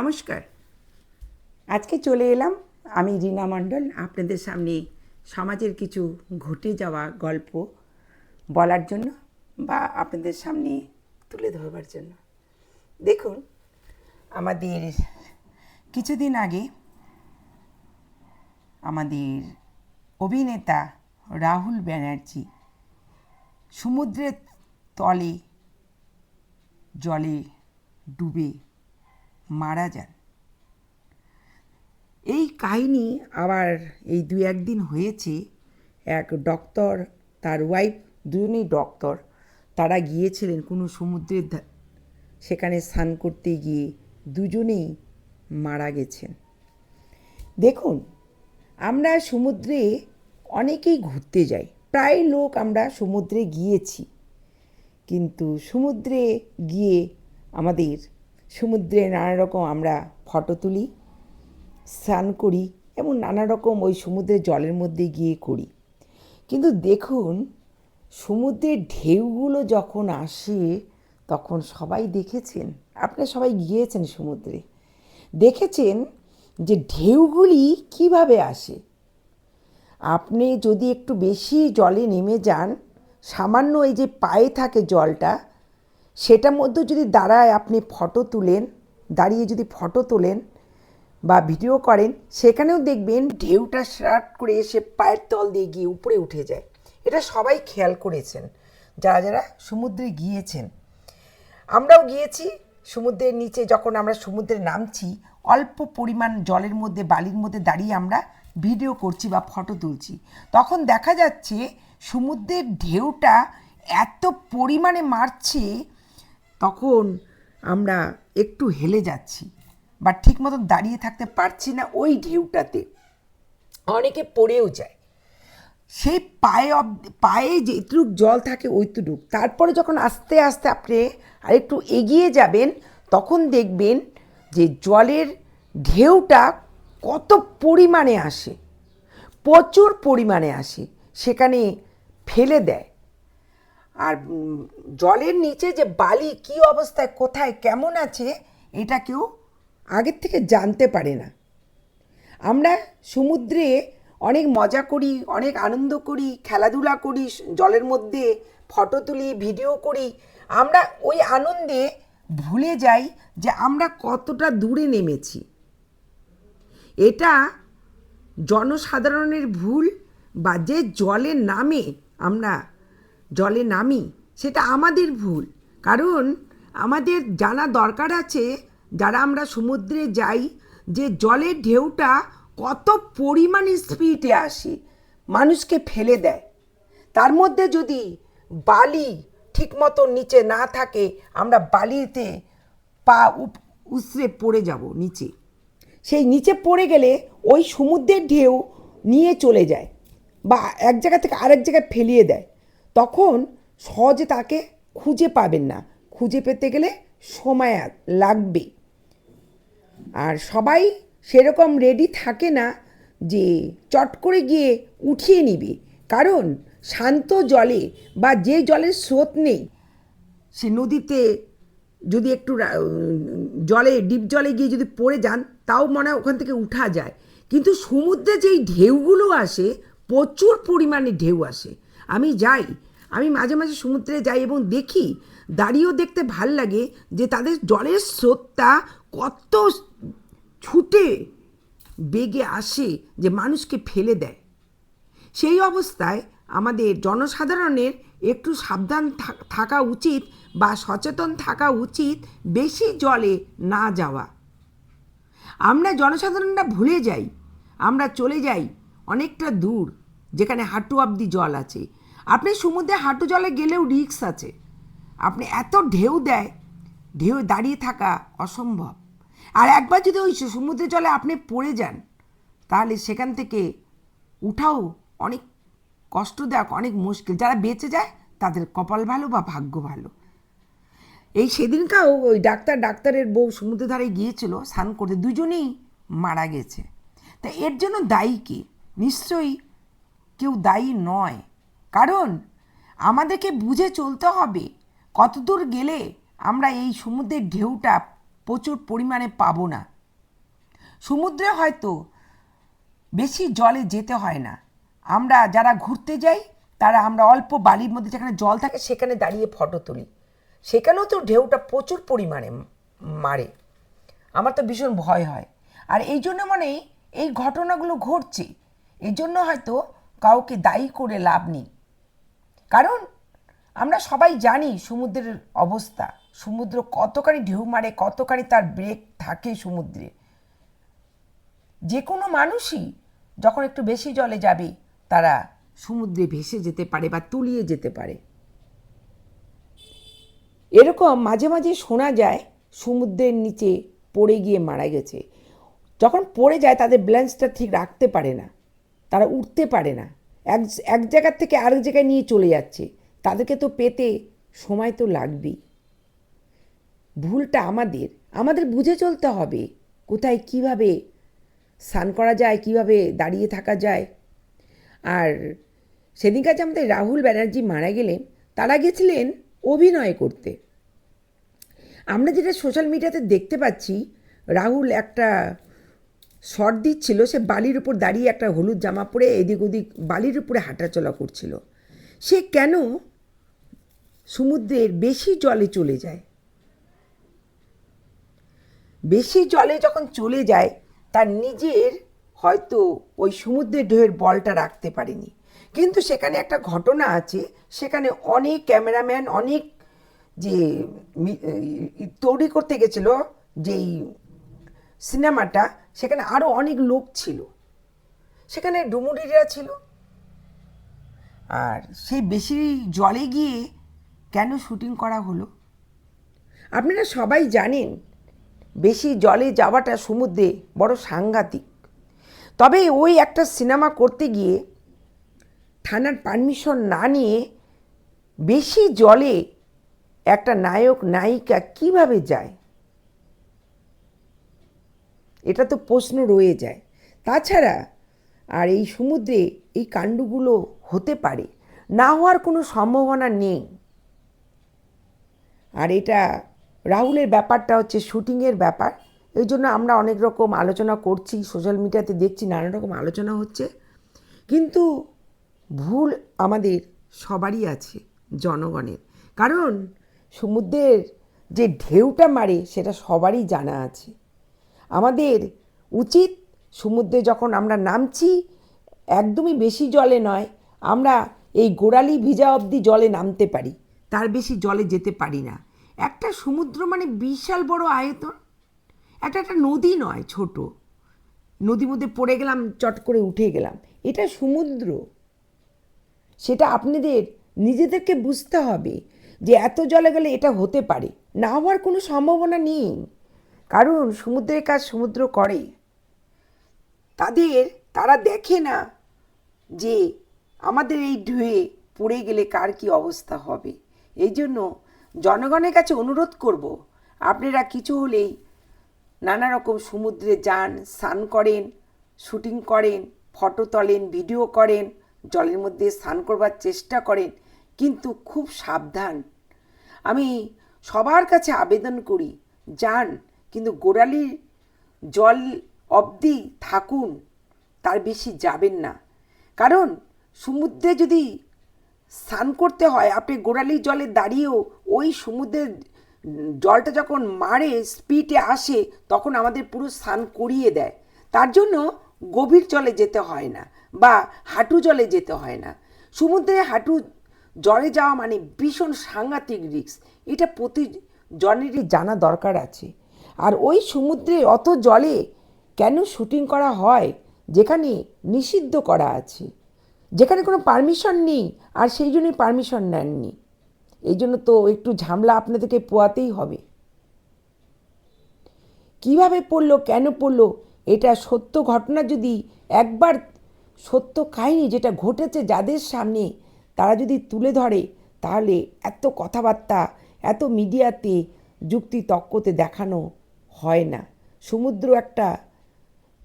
নমস্কার। আজকে চলে এলাম আমি রীনা মণ্ডল আপনাদের সামনে সমাজের কিছু ঘটে যাওয়া গল্প বলার জন্য বা আপনাদের সামনে তুলে ধরবার জন্য। দেখুন, আমাদের কিছুদিন আগে আমাদের অভিনেতা রাহুল ব্যানার্জি সমুদ্রের তলে জলে ডুবে মারা যান। এই কাহিনী আবার এই দু একদিন হয়েছে। এক ডক্টর, তার ওয়াইফ, দুজনেই ডক্টর, তারা গিয়েছিলেন কোনো সমুদ্রের সেখানে স্নান করতে গিয়ে দুজনেই মারা গেছেন। দেখুন, আমরা সমুদ্রে অনেকেই ঘুরতে যাই, প্রায় লোক আমরা সমুদ্রে গিয়েছি, কিন্তু সমুদ্রে গিয়ে আমাদের সমুদ্রে নানা রকম আমরা ফটো তুলি, স্নান করি এবং নানা রকম ওই সমুদ্রের জলের মধ্যে গিয়ে করি। কিন্তু দেখুন, সমুদ্রের ঢেউগুলো যখন আসে তখন সবাই দেখেছেন, আপনারা সবাই গিয়েছেন সমুদ্রে, দেখেছেন যে ঢেউগুলি কিভাবে আসে। আপনি যদি একটু বেশি জলে নেমে যান, সামান্য এই যে পায়ে থাকে জলটা, সেটার মধ্যে যদি দাঁড়ায় আপনি ফটো তুলেন, দাঁড়িয়ে যদি ফটো তোলেন বা ভিডিও করেন, সেখানেও দেখবেন ঢেউটা শার্ট করে এসে পায়ের তল দিয়ে গিয়ে উপরে উঠে যায়। এটা সবাই খেয়াল করেছেন যারা যারা সমুদ্রে গিয়েছেন। আমরাও গিয়েছি সমুদ্রের নিচে। যখন আমরা সমুদ্রে নামছি, অল্প পরিমাণ জলের মধ্যে, বালির মধ্যে দাঁড়িয়ে আমরা ভিডিও করছি বা ফটো তুলছি, তখন দেখা যাচ্ছে সমুদ্রের ঢেউটা এত পরিমাণে মারছে, তখন আমরা একটু হেলে যাচ্ছি বা ঠিক মতো দাঁড়িয়ে থাকতে পারছি না। ওই ঢেউটাতে অনেকে পড়েও যায়। সেই পায়ে যেটুক জল থাকে ওইটুক, তারপরে যখন আস্তে আস্তে আপনি আরেকটু এগিয়ে যাবেন, তখন দেখবেন যে জলের ঢেউটা কত পরিমাণে আসে, প্রচুর পরিমাণে আসে, সেখানে ফেলে দেয়। আর জলের নিচে যে বালি কী অবস্থায়, কোথায়, কেমন আছে, এটা কেউ আগের থেকে জানতে পারে না। আমরা সমুদ্রে অনেক মজা করি, অনেক আনন্দ করি, খেলাধুলা করি, জলের মধ্যে ফটো তুলি, ভিডিও করি। আমরা ওই আনন্দে ভুলে যাই যে আমরা কতটা দূরে নেমেছি। এটা জনসাধারণের ভুল, বা যে জলে নামে, আমরা জলে নামি, সেটা আমাদের ভুল। কারণ আমাদের জানা দরকার আছে, যারা আমরা সমুদ্রে যাই, যে জলের ঢেউটা কত পরিমাণে স্পিডে আসে, মানুষকে ফেলে দেয়। তার মধ্যে যদি বালি ঠিক মতো নিচে না থাকে, আমরা বালিতে পা উসরে পড়ে যাব নিচে। সেই নিচে পড়ে গেলে ওই সমুদ্রের ঢেউ নিয়ে চলে যায় বা এক জায়গা থেকে আরেক জায়গায় ফেলিয়ে দেয়। তখন সহজে তাকে খুঁজে পাবেন না, খুঁজে পেতে গেলে সময় লাগবে। আর সবাই সেরকম রেডি থাকে না যে চট করে গিয়ে উঠিয়ে নিবে। কারণ শান্ত জলে বা যে জলের স্রোত নেই, সে নদীতে যদি একটু জলে, ডিপ জলে গিয়ে যদি পড়ে যান, তাও মনে হয় ওখান থেকে উঠা যায়। কিন্তু সমুদ্রে যেই ঢেউগুলো আসে, প্রচুর পরিমাণে ঢেউ আসে। আমি যাই, আমি মাঝে মাঝে সমুদ্রে যাই এবং দেখি, দাঁড়িয়েও দেখতে ভাল লাগে যে তাদের জলের স্রোতটা কত ছুটে বেগে আসে যে মানুষকে ফেলে দেয়। সেই অবস্থায় আমাদের জনসাধারণের একটু সাবধান থাকা উচিত বা সচেতন থাকা উচিত, বেশি জলে না যাওয়া। আমরা জনসাধারণরা ভুলে যাই, আমরা চলে যাই অনেকটা দূর, যেখানে হাঁটু অবধি জল আছে। আপনি সমুদ্রে হাঁটু জলে গেলেও রিস্ক আছে, আপনি এত ঢেউ দেয়, ঢেউ দাঁড়িয়ে থাকা অসম্ভব। আর একবার যদি ওই সমুদ্রের জলে আপনি পড়ে যান, তাহলে সেখান থেকে উঠাও অনেক কষ্টদায়ক, অনেক মুশকিল। যারা বেঁচে যায় তাদের কপাল ভালো বা ভাগ্য ভালো। এই সেদিনকাও ওই ডাক্তারের বউ সমুদ্রের ধারে গিয়েছিল স্নান করতে, দুজনেই মারা গেছে। তা এর জন্য দায়ী কে? নিশ্চয়ই কেউ দায়ী নয়। কারণ আমাদেরকে বুঝে চলতে হবে কতদূর গেলে আমরা এই সমুদ্রের ঢেউটা প্রচুর পরিমাণে পাবো না। সমুদ্রে হয়তো বেশি জলে যেতে হয় না, আমরা যারা ঘুরতে যাই তারা আমরা অল্প বালির মধ্যে যেখানে জল থাকে সেখানে দাঁড়িয়ে ফটো তুলি, সেখানেও তো ঢেউটা প্রচুর পরিমাণে মারে। আমার তো ভীষণ ভয় হয়। আর এই জন্য এই ঘটনাগুলো ঘটছে, এই জন্য হয়তো কাউকে দায়ী করে লাভ নেই। কারণ আমরা সবাই জানি সমুদ্রের অবস্থা, সমুদ্র কতখানি ঢেউ মারে, কতখানি তার ব্রেক থাকে সমুদ্রে। যে কোনো মানুষই যখন একটু বেশি জলে যাবে তারা সমুদ্রে ভেসে যেতে পারে বা তলিয়ে যেতে পারে। এরকম মাঝে মাঝে শোনা যায় সমুদ্রের নিচে পড়ে গিয়ে মারা গেছে। যখন পড়ে যায় তাদের ব্যালেন্সটা ঠিক রাখতে পারে না, তারা উঠতে পারে না, এক জায়গার থেকে আরেক জায়গায় নিয়ে চলে যাচ্ছে, তাদেরকে তো পেতে সময় তো লাগবেই। ভুলটা আমাদের বুঝে চলতে হবে কোথায় কিভাবে স্নান করা যায়, কিভাবে দাঁড়িয়ে থাকা যায়। আর সেদিনকার যে আমাদের রাহুল ব্যানার্জি মারা গেলেন, তারা গেছিলেন অভিনয় করতে। আমরা যেটা সোশ্যাল মিডিয়াতে দেখতে পাচ্ছি, রাহুল একটা শট দিচ্ছিল, সে বালির উপর দাঁড়িয়ে একটা হলুদ জামা পরে এদিক ওদিক বালির উপরে হাঁটাচলা করছিল। সে কেন সমুদ্রের বেশি জলে চলে যায়? বেশি জলে যখন চলে যায় তার নিজের হয়তো ওই সমুদ্রের ঢেউয়ের বলটা রাখতে পারেনি, কিন্তু সেখানে একটা ঘটনা আছে, সেখানে অনেক ক্যামেরাম্যান, অনেক যে তৈরি করতে গেছিল যেই সিনেমাটা, সেখানে আরও অনেক লোক ছিল, সেখানে ডুমুরিরা ছিল। আর সেই বেশি জলে গিয়ে কেন শুটিং করা হলো? আপনারা সবাই জানেন বেশি জলে যাওয়াটা সমুদ্রে বড় সাংঘাতিক। তবে ওই একটা সিনেমা করতে গিয়ে থানার পারমিশন না নিয়ে বেশি জলে একটা নায়ক নায়িকা কিভাবে যায়, এটা তো প্রশ্ন রয়ে যায়। তাছাড়া আর এই সমুদ্রে এই কাণ্ডগুলো হতে পারে, না হওয়ার কোনো সম্ভাবনা নেই। আর এটা রাহুলের ব্যাপারটা হচ্ছে শুটিংয়ের ব্যাপার, এই জন্য আমরা অনেক রকম আলোচনা করছি, সোশ্যাল মিডিয়াতে দেখছি নানা রকম আলোচনা হচ্ছে। কিন্তু ভুল আমাদের সবারই আছে, জনগণের। কারণ সমুদ্রের যে ঢেউটা মারে সেটা সবারই জানা আছে। আমাদের উচিত সমুদ্রে যখন আমরা নামছি একদমই বেশি জলে নয়, আমরা এই গোড়ালি ভিজা অবধি জলে নামতে পারি, তার বেশি জলে যেতে পারি না। একটা সমুদ্র বিশাল বড় আয়তন, একটা নদী নয়, ছোট নদীর মধ্যে পড়ে গেলাম, চট করে উঠে গেলাম, এটা সমুদ্র। সেটা আপনাদের নিজেদেরকে বুঝতে হবে যে এত জলে গেলে এটা হতে পারে, না হওয়ার কোনো সম্ভাবনা নেই। কারণ সমুদ্রের কাজ সমুদ্র করে, তারা দেখে না যে আমাদের এই ঢেউয়ে পড়ে গেলে কার কি অবস্থা হবে। এই জন্য জনগণের কাছে অনুরোধ করব, আপনারা কিছু হলেই নানা রকম সমুদ্রে যান, স্নান করেন, শুটিং করেন, ফটো তোলেন, ভিডিও করেন, জলের মধ্যে স্নান করবার চেষ্টা করেন, কিন্তু খুব সাবধান। আমি সবার কাছে আবেদন করি, যান, কিন্তু গোড়ালির জল অবধি থাকুন, তার বেশি যাবেন না। কারণ সমুদ্রে যদি স্নান করতে হয়, আপনি গোড়ালির জলে দাঁড়িয়েও ওই সমুদ্রের জলটা যখন মারে, স্পিডে আসে, তখন আমাদের পুরো স্নান করিয়ে দেয়। তার জন্য গভীর জলে যেতে হয় না বা হাঁটু জলে যেতে হয় না। সমুদ্রে হাঁটু জলে যাওয়া ভীষণ সাংঘাতিক রিস্ক, এটা প্রতিজনেরই জানা দরকার আছে। আর ওই সমুদ্রে অত জলে কেন শুটিং করা হয় যেখানে নিষিদ্ধ করা আছে, যেখানে কোনো পারমিশন নেই, আর সেই জন্যই পারমিশন নেননি। এই জন্য তো একটু ঝামেলা আপনাদেরকে পোয়াতেই হবে। কিভাবে পড়লো, কেন পড়লো, এটা সত্য ঘটনা যদি একবার, সত্য কাহিনী যেটা ঘটেছে যাদের সামনে, তারা যদি তুলে ধরে, তাহলে এত কথাবার্তা এত মিডিয়াতে যুক্তি তর্কতে দেখানো হয় না। সমুদ্র একটা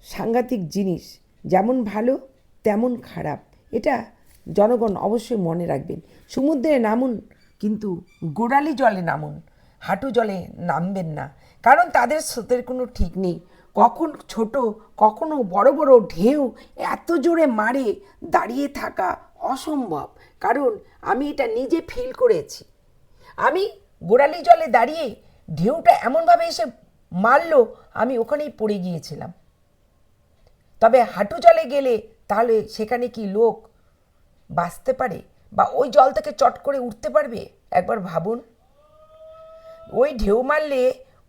সাংঘাতিক জিনিস, যেমন ভালো তেমন খারাপ, এটা জনগণ অবশ্যই মনে রাখবেন। সমুদ্রে নামুন, কিন্তু গোড়ালি জলে নামুন, হাঁটু জলে নামবেন না। কারণ তাদের স্রোতের কোনো ঠিক নেই, কখন ছোট কখনো বড় বড় ঢেউ এত জোরে মারে, দাঁড়িয়ে থাকা অসম্ভব। কারণ আমি এটা নিজে ফিল করেছি। আমি গোড়ালি জলে দাঁড়িয়ে ঢেউটা এমনভাবে এসে মারলো, আমি ওখানেই পড়ে গিয়েছিলাম। তবে হাঁটু জলে গেলে তাহলে সেখানে কি লোক বাঁচতে পারে বা ওই জল থেকে চট করে উঠতে পারবে? একবার ভাবুন। ওই ঢেউ মারলে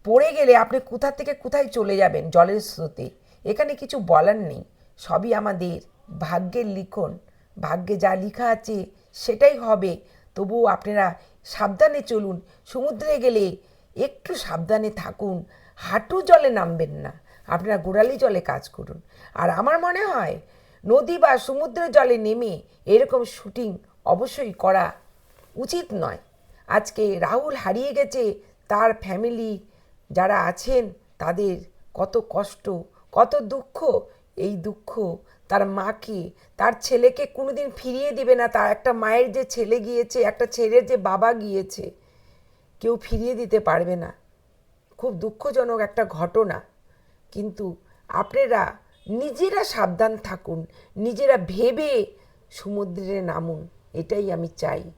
পড়ে গেলে আপনি কোথা থেকে কোথায় চলে যাবেন জলের স্রোতে। এখানে কিছু বলার নেই, সবই আমাদের ভাগ্যের লিখন। ভাগ্যে যা লেখা আছে সেটাই হবে। তবুও আপনারা সাবধানে চলুন। সমুদ্রে গেলে একটু সাবধানে থাকুন, হাঁটু জলে নামবেন না, আপনারা গোড়ালি জলে কাজ করুন। আর আমার মনে হয় নদী বা সমুদ্রের জলে নেমে এরকম শুটিং অবশ্যই করা উচিত নয়। আজকে রাহুল হারিয়ে গেছে, তার ফ্যামিলি যারা আছেন তাদের কত কষ্ট, কত দুঃখ। এই দুঃখ তার মাকে, তার ছেলেকে কোনোদিন ফিরিয়ে দিবে না। তার একটা মায়ের যে ছেলে গিয়েছে, একটা ছেলের যে বাবা গিয়েছে, কেউ ফিরিয়ে দিতে পারবে না। খুব দুঃখজনক একটা ঘটনা। কিন্তু আপনারা নিজেরা সাবধান থাকুন, নিজেরা ভেবে সমুদ্রে নামুন, এটাই আমি চাই।